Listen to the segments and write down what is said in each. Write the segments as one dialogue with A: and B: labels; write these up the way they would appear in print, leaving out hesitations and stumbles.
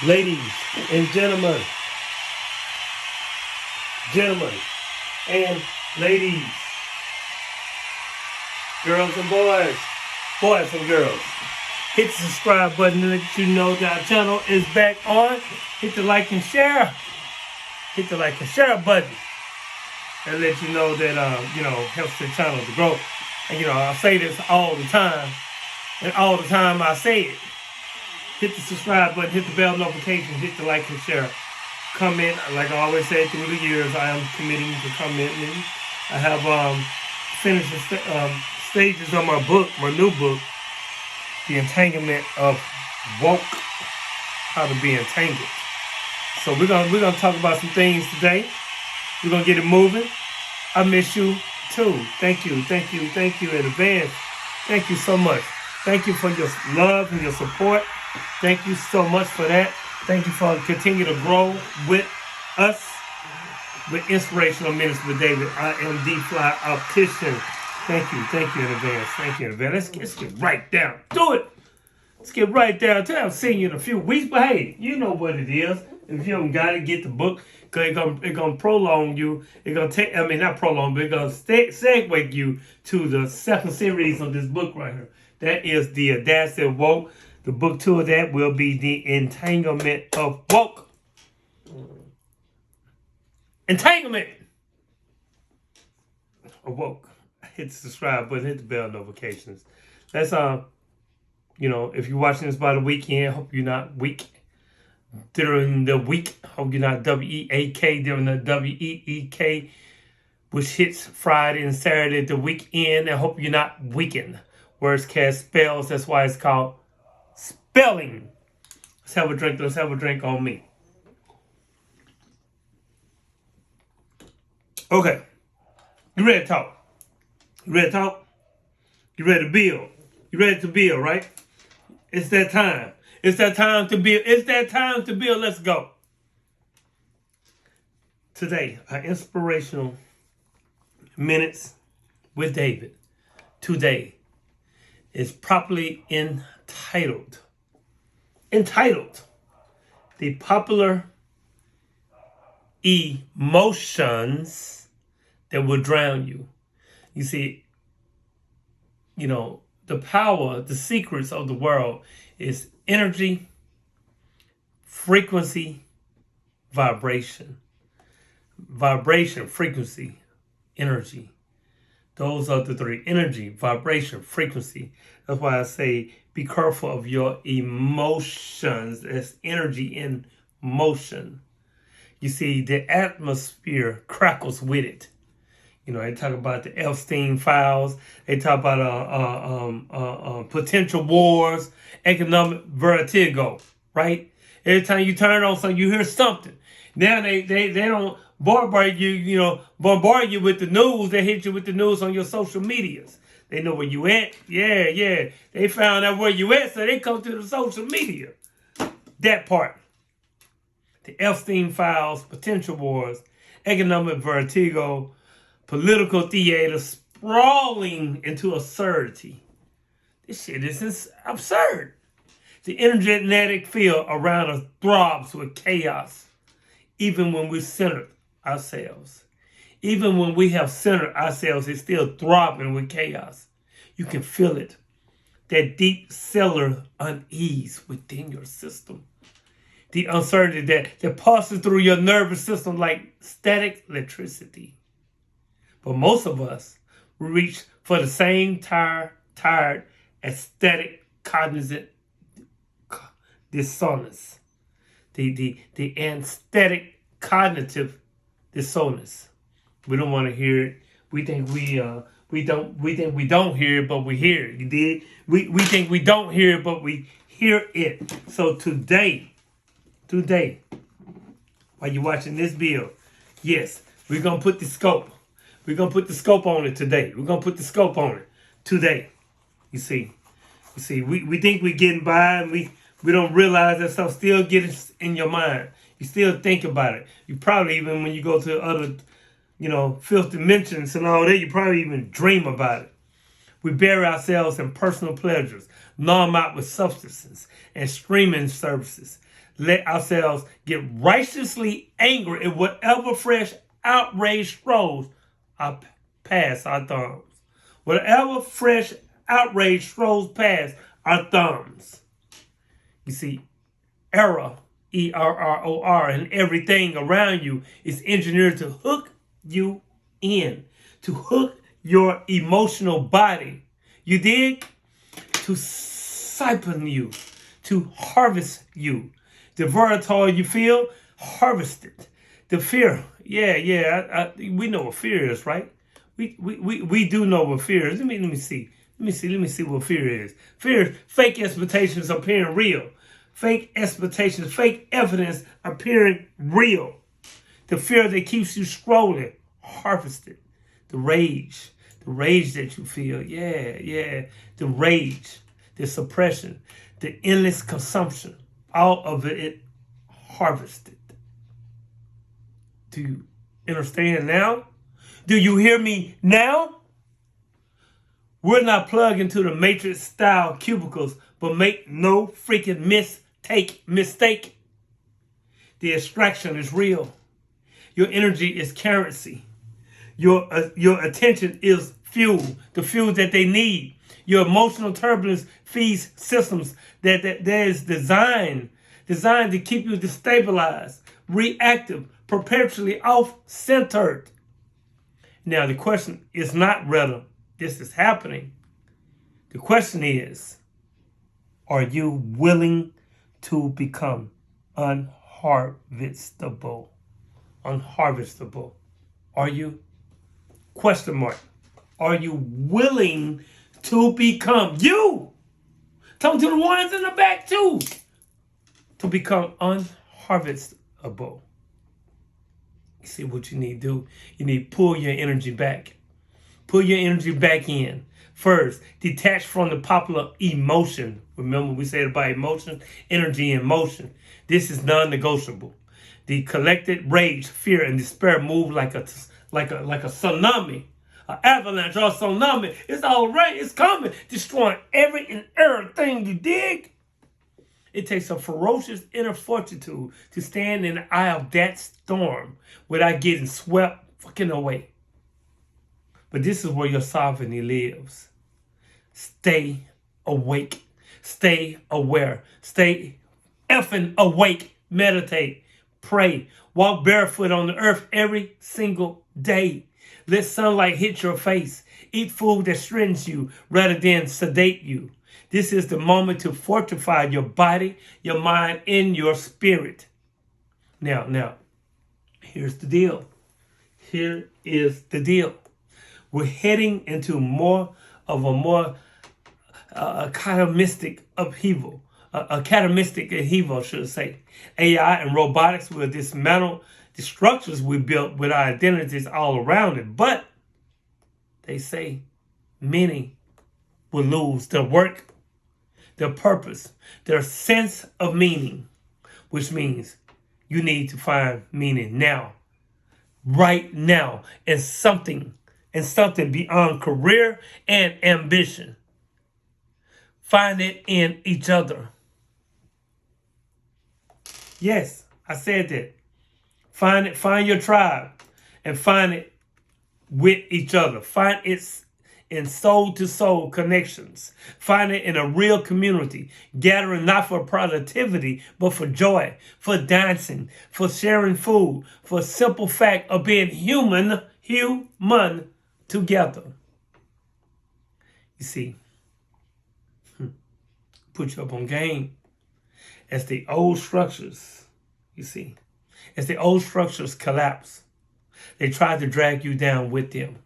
A: Ladies and gentlemen and ladies, girls and boys and girls. Hit the subscribe button to let you know that our channel is back on. Hit the like and share. Hit the like and share button and let you know that helps the channel to grow. And I say this all the time, and all the time I say it. Hit the subscribe button, hit the bell notification, hit the like and share. Comment, like I always say through the years, I am committing to commenting. I have finished the stages of my book, my new book, The Entanglement of Woke, How to Be Entangled. So we're gonna talk about some things today. We're gonna get it moving. I miss you too. Thank you in advance. Thank you so much. Thank you for your love and your support. Thank you so much for that. Thank you for continuing to grow with us with Inspirational Minutes with David. I am D-Fly Optician. Thank you in advance. Thank you in advance. Let's get right down. Do it. Let's get right down to it. I've seen you in a few weeks, but hey, you know what it is. If you haven't got it, get the book. Because it's gonna prolong you. It's going to take, not prolong, but it's going to segue you to the second series of this book right here. That is The Audacity of Woke. The book 2 of that will be The Entanglement of Woke. Entanglement of Woke. Hit the subscribe button, hit the bell notifications. That's if you're watching this by the weekend, hope you're not weak during the week. Hope you're not W-E-A-K during the W-E-E-K, which hits Friday and Saturday the weekend. I hope you're not weakened. Words cast spells. That's why it's called spelling. Let's have a drink. Let's have a drink on me. Okay. You ready to talk? You ready to talk? You ready to build? You ready to build, right? It's that time. It's that time to build. It's that time to build. Let's go. Today, our inspirational minutes with David today is properly entitled. The popular emotions that will drown you. You see, the power, the secrets of the world is energy, frequency, vibration. Vibration, frequency, energy. Those are the three. Energy, vibration, frequency. That's why I say be careful of your emotions. There's energy in motion. You see, the atmosphere crackles with it. They talk about the Epstein files. They talk about potential wars, economic vertigo, right? Every time you turn on something, you hear something. Now they don't bombard you with the news. They hit you with the news on your social medias. They know where you at. Yeah. They found out where you at, so they come to the social media. That part. The Epstein files, potential wars, economic vertigo, political theater sprawling into absurdity. This shit is absurd. The energetic field around us throbs with chaos, even when we're centered ourselves. Even when we have centered ourselves, it's still throbbing with chaos. You can feel it. That deep cellular unease within your system. The uncertainty that passes through your nervous system like static electricity. But most of us reach for the same tired, aesthetic, cognizant dissonance. The aesthetic cognitive dissonance. We don't want to hear it. We think we don't hear it, but we hear it. You did? We think we don't hear it, but we hear it. So today, while you're watching this video, yes, we're gonna put the scope. We're going to put the scope on it today. We're going to put the scope on it today. You see, we think we're getting by and we don't realize that stuff still gets in your mind. You still think about it. You probably even when you go to other, fifth dimensions and all that, you probably even dream about it. We bury ourselves in personal pleasures, numb out with substances and streaming services. let ourselves get righteously angry at whatever fresh outrage throws past our thumbs. Whatever fresh outrage throws past our thumbs. You see, error, ERROR, and everything around you is engineered to hook you in, to hook your emotional body. You dig? To siphon you, to harvest you. The vertigo you feel, harvested. The fear, we know what fear is, right? We do know what fear is. Let me see what fear is. Fear is fake expectations appearing real. Fake expectations, fake evidence appearing real. The fear that keeps you scrolling, harvested. The rage that you feel, the rage, the suppression, the endless consumption, all of it harvested. Do you understand now? Do you hear me now? We're not plugged into the Matrix-style cubicles, but make no freaking mistake. The extraction is real. Your energy is currency. Your attention is fuel, the fuel that they need. Your emotional turbulence feeds systems that is designed to keep you destabilized, reactive, perpetually off-centered. Now, the question is not whether this is happening. The question is, are you willing to become unharvestable? Unharvestable. Are you? Question mark. Are you willing to become you? Talking to the ones in the back too. To become unharvestable. You see what you need to do? You need to pull your energy back. Pull your energy back in. First, detach from the popular emotion. Remember we said about emotion, energy, and motion. This is non-negotiable. The collected rage, fear, and despair move like a tsunami, an avalanche or a tsunami. It's all right. It's coming, destroying every and everything. You dig? It takes a ferocious inner fortitude to stand in the eye of that storm without getting swept fucking away. But this is where your sovereignty lives. Stay awake. Stay aware. Stay effing awake. Meditate. Pray. Walk barefoot on the earth every single day. Let sunlight hit your face. Eat food that strengthens you rather than sedate you. This is the moment to fortify your body, your mind, and your spirit. Now, here's the deal. Here is the deal. We're heading into a cataclysmic upheaval. A cataclysmic upheaval, I should say. AI and robotics will dismantle the structures we built with our identities all around it. But they say many will lose their work, their purpose, their sense of meaning, which means you need to find meaning now, right now, in something beyond career and ambition. Find it in each other. Yes, I said that. Find your tribe and find it with each other. Find it in soul-to-soul connections. Find it in a real community, gathering not for productivity, but for joy, for dancing, for sharing food, for a simple fact of being human together. You see, put you up on game. As the old structures, collapse, they try to drag you down with them.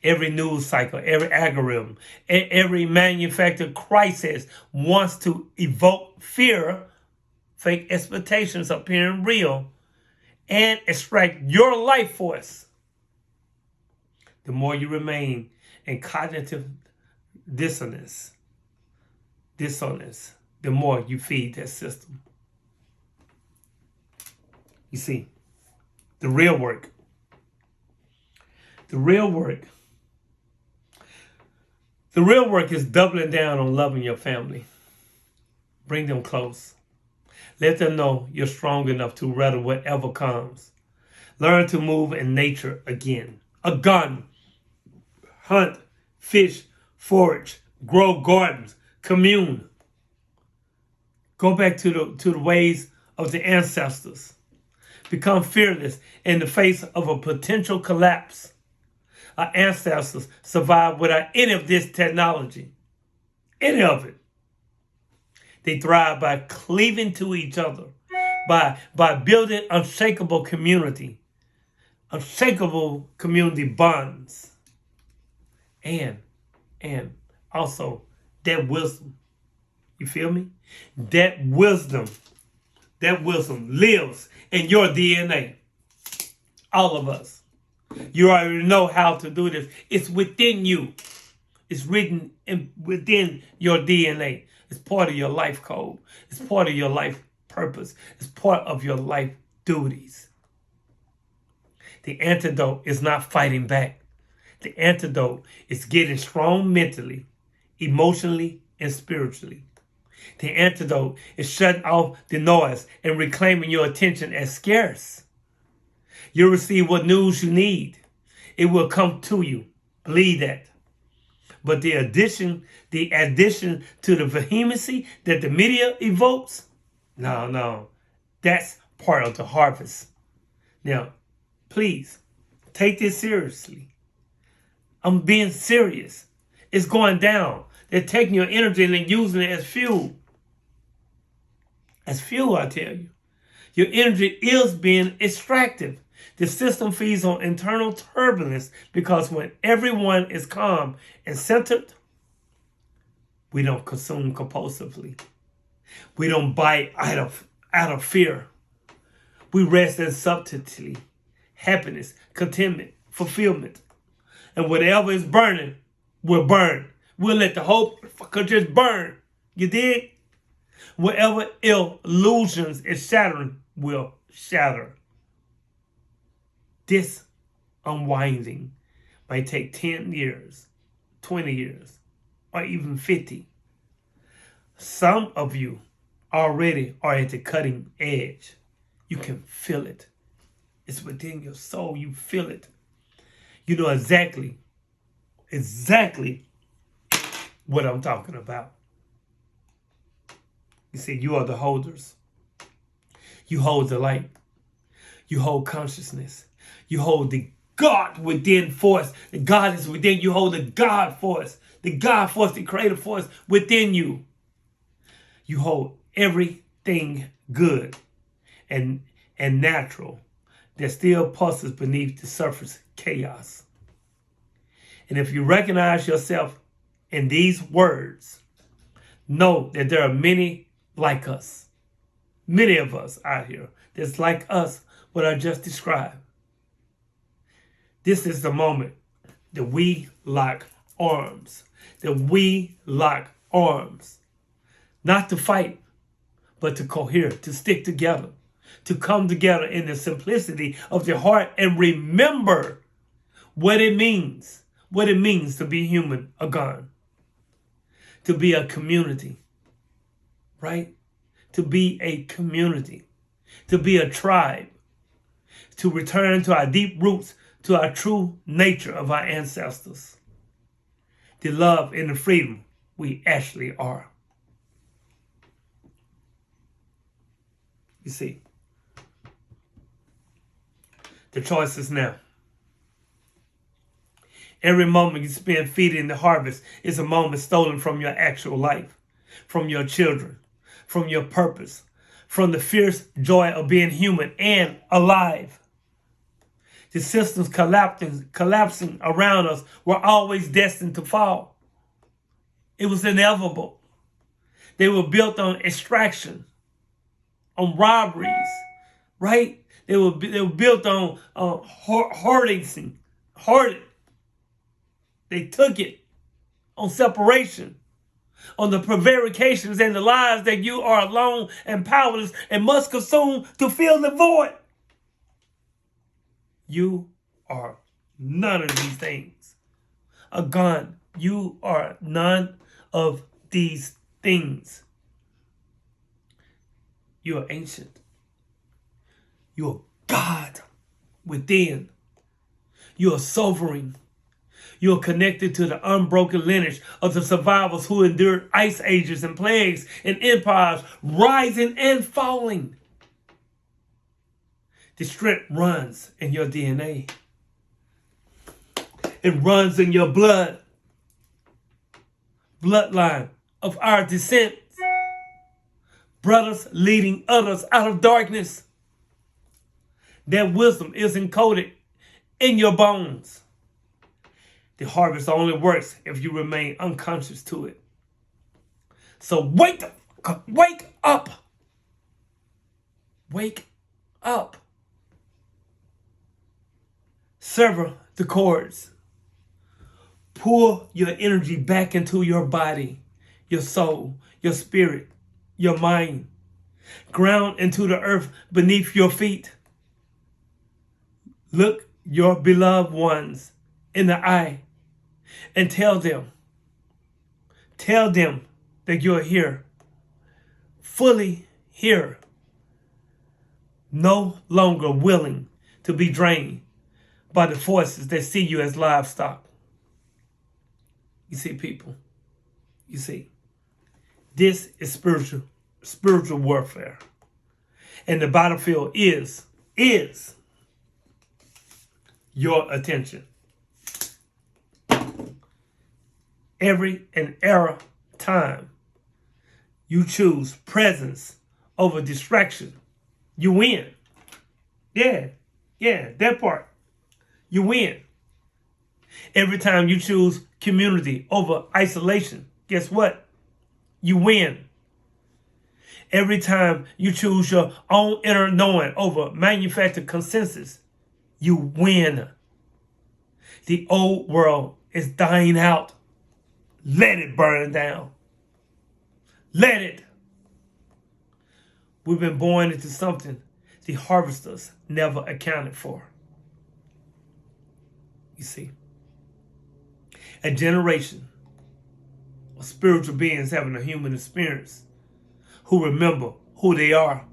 A: Every news cycle, every algorithm, every manufactured crisis wants to evoke fear, fake expectations appearing real, and extract your life force. The more you remain in cognitive dissonance, the more you feed that system. You see, the real work is doubling down on loving your family. Bring them close. Let them know you're strong enough to weather whatever comes. Learn to move in nature again. A gun, hunt, fish, forage, grow gardens, commune. Go back to the ways of the ancestors. Become fearless in the face of a potential collapse. Our ancestors survived without any of this technology. Any of it. They thrive by cleaving to each other, by building unshakable community bonds, and also that wisdom. You feel me? That wisdom lives in your DNA. All of us. You already know how to do this. It's within you. It's written within your DNA. It's part of your life code. It's part of your life purpose. It's part of your life duties. The antidote is not fighting back. The antidote is getting strong mentally, emotionally, and spiritually. The antidote is shutting off the noise and reclaiming your attention as scarce. You'll receive what news you need. It will come to you. Believe that. But the addition to the vehemency that the media evokes, no, that's part of the harvest. Now, please, take this seriously. I'm being serious. It's going down. They're taking your energy and using it as fuel. As fuel, I tell you. Your energy is being extractive. The system feeds on internal turbulence because when everyone is calm and centered, we don't consume compulsively. We don't buy out of fear. We rest in subtlety, happiness, contentment, fulfillment. And whatever is burning will burn. We'll let the hope just burn. You dig? Whatever illusions is shattering will shatter. This unwinding might take 10 years, 20 years, or even 50. Some of you already are at the cutting edge. You can feel it. It's within your soul. You feel it. You know exactly what I'm talking about. You see, you are the holders. You hold the light. You hold consciousness. You hold the God within force. The God is within you. Hold the God force. The God force, the creative force within you. You hold everything good and natural that still pulses beneath the surface chaos. And if you recognize yourself in these words, know that there are many like us. Many of us out here that's like us, what I just described. This is the moment that we lock arms. That we lock arms. Not to fight, but to cohere, to stick together, to come together in the simplicity of the heart and remember what it means to be human again, to be a community, right? To be a community, to be a tribe, to return to our deep roots, to our true nature of our ancestors, the love and the freedom we actually are. You see, the choice is now. Every moment you spend feeding the harvest is a moment stolen from your actual life, from your children, from your purpose, from the fierce joy of being human and alive. The systems collapsing around us were always destined to fall. It was inevitable. They were built on extraction, on robberies, right? They were built on hoarding. They took it on separation, on the prevarications and the lies that you are alone and powerless and must consume to fill the void. You are none of these things. Again, you are none of these things. You are ancient. You are God within. You are sovereign. You are connected to the unbroken lineage of the survivors who endured ice ages and plagues and empires rising and falling. The strength runs in your DNA. It runs in your bloodline of our descent. Brothers leading others out of darkness. That wisdom is encoded in your bones. The harvest only works if you remain unconscious to it. So wake up. Wake up. Wake up. Sever the cords. Pull your energy back into your body, your soul, your spirit, your mind. Ground into the earth beneath your feet. Look your beloved ones in the eye and tell them that you're here, fully here, no longer willing to be drained by the forces that see you as livestock. You see, people, you see, this is spiritual warfare. And the battlefield is your attention. Every time you choose presence over distraction, you win. Yeah, that part. You win. Every time you choose community over isolation, guess what? You win. Every time you choose your own inner knowing over manufactured consensus, you win. The old world is dying out. Let it burn down. Let it. We've been born into something the harvesters never accounted for. You see, a generation of spiritual beings having a human experience, who remember who they are,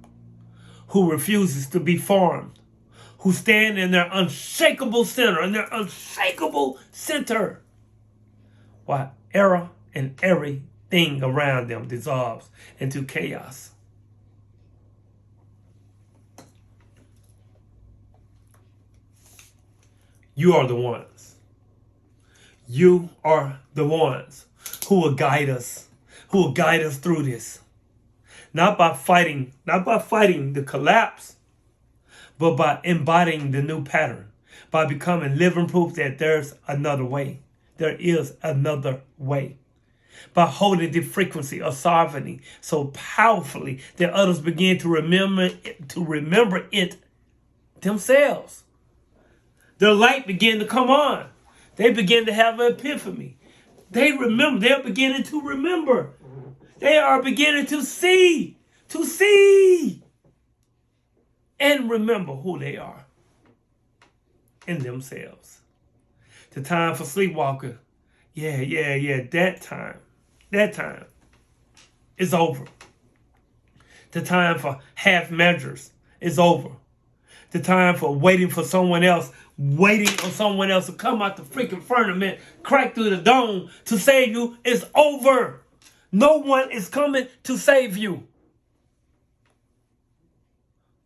A: who refuses to be formed, who stand in their unshakable center, while error and everything around them dissolves into chaos. You are the ones. You are the ones who will guide us, through this. Not by fighting the collapse, but by embodying the new pattern, by becoming living proof that there's another way. There is another way. By holding the frequency of sovereignty so powerfully that others begin to remember it themselves. Their light began to come on. They begin to have an epiphany. They remember. They're beginning to remember. They are beginning to see and remember who they are in themselves. The time for sleepwalking, that time is over. The time for half measures is over. The time for waiting on someone else to come out the freaking firmament, crack through the dome to save you is over. No one is coming to save you.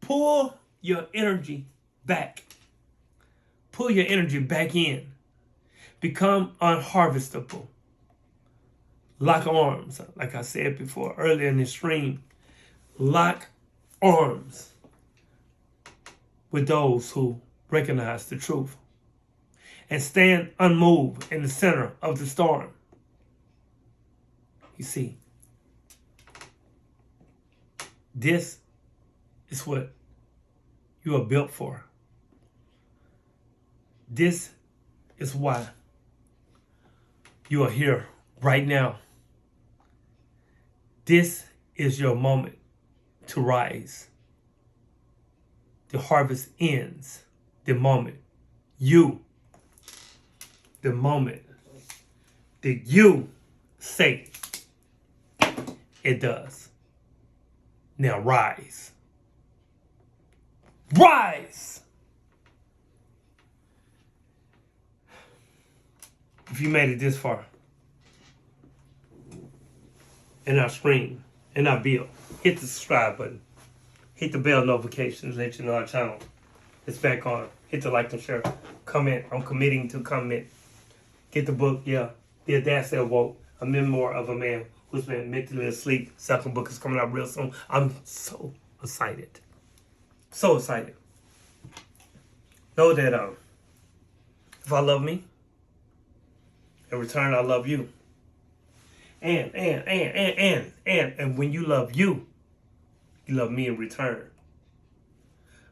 A: Pull your energy back. Pull your energy back in. Become unharvestable. Lock arms, like I said before earlier in the stream. Lock arms with those who recognize the truth and stand unmoved in the center of the storm. You see, this is what you are built for. This is why you are here right now. This is your moment to rise. The harvest ends the moment that you say it does. Now rise. Rise! If you made it this far, and I scream, and I build, hit the subscribe button. Hit the bell notifications, let you know our channel is back on. Hit the like and share. Comment. I'm committing to comment. Get the book, yeah. The Audacity of Woke, a memoir of a man who's been mentally asleep. Second book is coming out real soon. I'm so excited. So excited. Know that if I love me, in return I love you. And when you love you, you love me in return.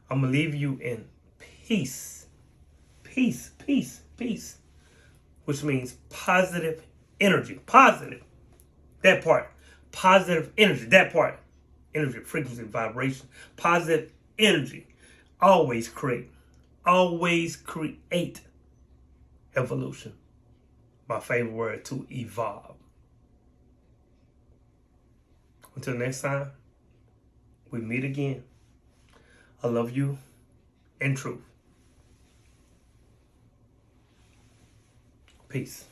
A: I'm going to leave you in peace. Peace, peace, peace. Which means positive energy. Positive. That part. Positive energy. That part. Energy, frequency, vibration. Positive energy. Always create. Always create evolution. My favorite word, to evolve. Until next time, we meet again. I love you in truth. Peace.